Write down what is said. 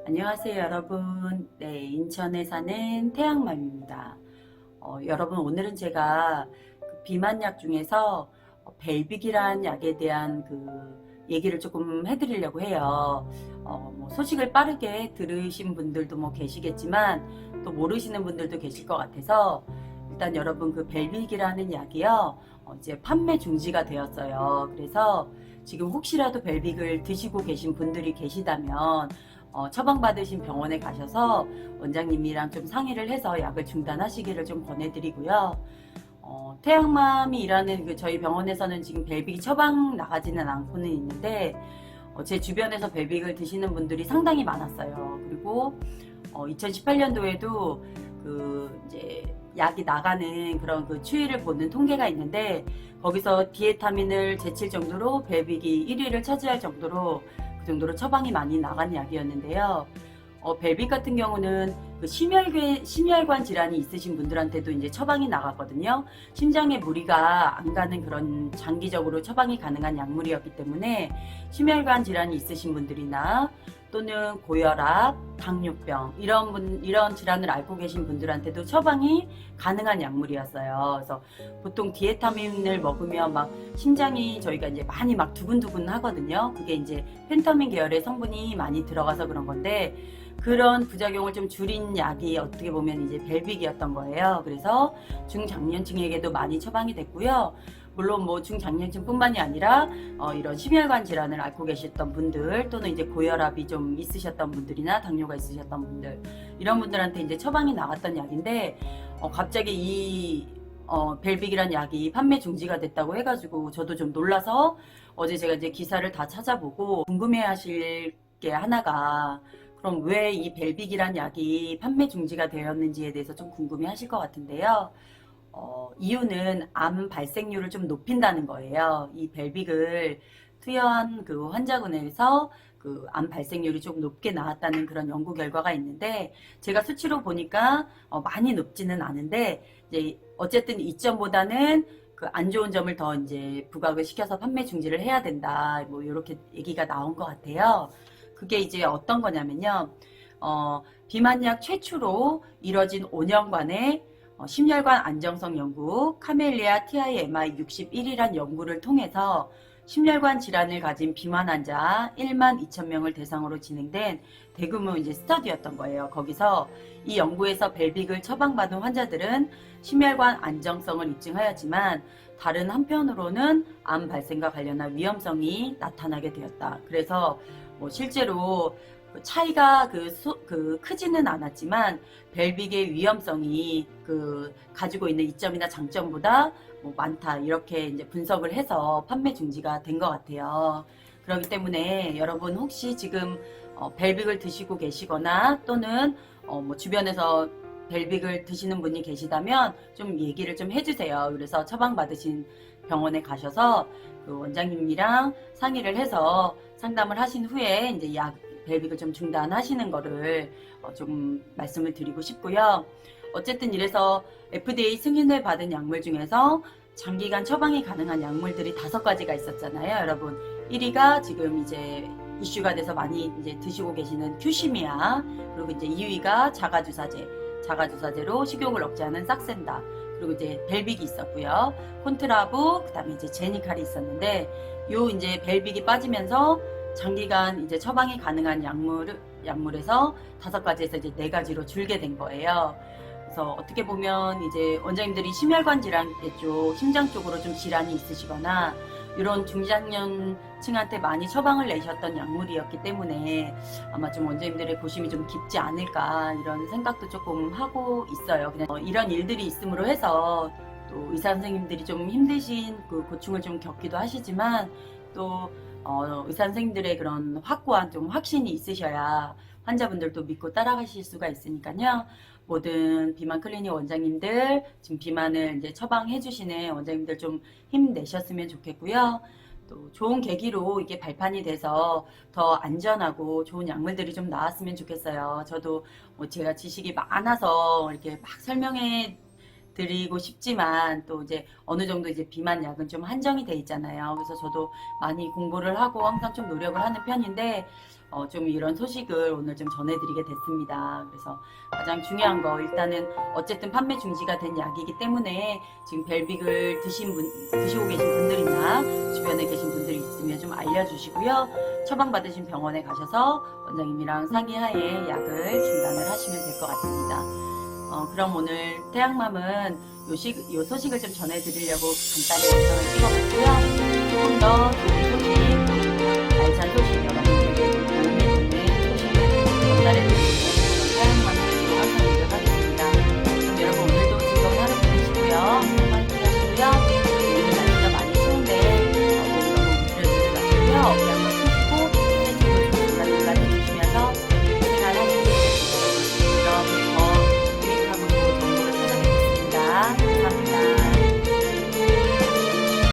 안녕하세요, 여러분. 네, 인천에 사는 태양맘입니다. 여러분, 오늘은 제가 그 비만약 중에서 벨빅이란 약에 대한 얘기를 조금 해드리려고 해요. 소식을 빠르게 들으신 분들도 계시겠지만 또 모르시는 분들도 계실 것 같아서 일단 여러분, 그 벨빅이라는 약이요, 이제 판매 중지가 되었어요. 그래서 지금 혹시라도 벨빅을 드시고 계신 분들이 계시다면 처방받으신 병원에 가셔서 원장님이랑 좀 상의를 해서 약을 중단하시기를 좀 권해드리고요. 태양맘이 일하는 저희 병원에서는 지금 벨빅이 처방 나가지는 않고는 있는데, 제 주변에서 벨빅을 드시는 분들이 상당히 많았어요. 그리고 2018년도에도 이제 약이 나가는 그런 추이를 보는 통계가 있는데, 거기서 디에타민을 제칠 정도로 벨빅이 1위를 차지할 정도로 그 정도로 처방이 많이 나간 약이었는데요. 벨빅 같은 경우는 심혈관 질환이 있으신 분들한테도 이제 처방이 나갔거든요. 심장에 무리가 안 가는 그런 장기적으로 처방이 가능한 약물이었기 때문에 심혈관 질환이 있으신 분들이나 또는 고혈압, 당뇨병 이런 질환을 앓고 계신 분들한테도 처방이 가능한 약물이었어요. 그래서 보통 디에타민을 먹으면 막 심장이 저희가 이제 많이 막 두근두근 하거든요. 그게 이제 펜터민 계열의 성분이 많이 들어가서 그런 건데, 그런 부작용을 좀 줄인 약이 어떻게 보면 이제 벨빅이었던 거예요. 그래서 중장년층에게도 많이 처방이 됐고요. 물론 중장년층뿐만이 아니라 이런 심혈관 질환을 앓고 계셨던 분들, 또는 이제 고혈압이 좀 있으셨던 분들이나 당뇨가 있으셨던 분들, 이런 분들한테 이제 처방이 나갔던 약인데, 갑자기 이 벨빅이란 약이 판매 중지가 됐다고 해가지고 저도 좀 놀라서 어제 제가 이제 기사를 다 찾아보고 궁금해하실 게 하나가, 그럼 왜 이 벨빅이란 약이 판매 중지가 되었는지에 대해서 좀 궁금해하실 것 같은데요. 이유는 암 발생률을 좀 높인다는 거예요. 이 벨빅을 투여한 환자군에서 암 발생률이 좀 높게 나왔다는 그런 연구 결과가 있는데, 제가 수치로 보니까 많이 높지는 않은데, 이제 어쨌든 이점보다는 안 좋은 점을 더 이제 부각을 시켜서 판매 중지를 해야 된다, 이렇게 얘기가 나온 것 같아요. 그게 이제 어떤 거냐면요. 비만약 최초로 이뤄진 5년간의 심혈관 안정성 연구, 카멜리아 TIMI 61이란 연구를 통해서 심혈관 질환을 가진 비만 환자 1만 2천 명을 대상으로 진행된 대규모 이제 스터디였던 거예요. 거기서 이 연구에서 벨빅을 처방받은 환자들은 심혈관 안정성을 입증하였지만, 다른 한편으로는 암 발생과 관련한 위험성이 나타나게 되었다. 그래서 실제로 차이가 크지는 않았지만 벨빅의 위험성이 가지고 있는 이점이나 장점보다 많다, 이렇게 이제 분석을 해서 판매 중지가 된 것 같아요. 그렇기 때문에 여러분, 혹시 지금 벨빅을 드시고 계시거나 또는 주변에서 벨빅을 드시는 분이 계시다면 좀 얘기를 좀 해주세요. 그래서 처방받으신 병원에 가셔서 원장님이랑 상의를 해서 상담을 하신 후에 이제 벨빅을 좀 중단하시는 거를 좀 말씀을 드리고 싶고요. 어쨌든 이래서 FDA 승인을 받은 약물 중에서 장기간 처방이 가능한 약물들이 5가지가 있었잖아요, 여러분. 1위가 지금 이제 이슈가 돼서 많이 이제 드시고 계시는 큐시미아, 그리고 이제 2위가 자가주사제로 식욕을 억제하는 삭센다, 그리고 이제 벨빅이 있었고요. 콘트라브, 그다음에 이제 제니칼이 있었는데, 이제 벨빅이 빠지면서 장기간 이제 처방이 가능한 약물에서 5가지에서 이제 4가지로 줄게 된 거예요. 그래서 어떻게 보면 이제 원장님들이 심혈관 질환 쪽, 심장 쪽으로 좀 질환이 있으시거나 이런 중장년층한테 많이 처방을 내셨던 약물이었기 때문에 아마 좀 원장님들의 고심이 좀 깊지 않을까, 이런 생각도 조금 하고 있어요. 그냥 이런 일들이 있음으로 해서 또 의사 선생님들이 좀 힘드신 고충을 좀 겪기도 하시지만, 또 의사 선생님들의 그런 확고한 좀 확신이 있으셔야 환자분들도 믿고 따라가실 수가 있으니까요. 모든 비만 클리닉 원장님들, 지금 비만을 이제 처방해 주시는 원장님들 좀 힘내셨으면 좋겠고요. 또 좋은 계기로 이게 발판이 돼서 더 안전하고 좋은 약물들이 좀 나왔으면 좋겠어요. 저도 제가 지식이 많아서 이렇게 막 설명해 드리고 싶지만 또 이제 어느 정도 이제 비만 약은 좀 한정이 돼 있잖아요. 그래서 저도 많이 공부를 하고 항상 좀 노력을 하는 편인데 좀 이런 소식을 오늘 좀 전해드리게 됐습니다. 그래서 가장 중요한 거 일단은 어쨌든 판매 중지가 된 약이기 때문에 지금 벨빅을 드시고 계신 분들이나 주변에 계신 분들이 있으면 좀 알려주시고요. 처방받으신 병원에 가셔서 원장님이랑 상의하에 약을 중단을 하시면 될 것 같습니다. 그럼 오늘 태양맘은 요 소식을 좀 전해드리려고 간단히 영상을 찍어봤고요. 조금 더 좋은 소식, 알찬 소식 여러분께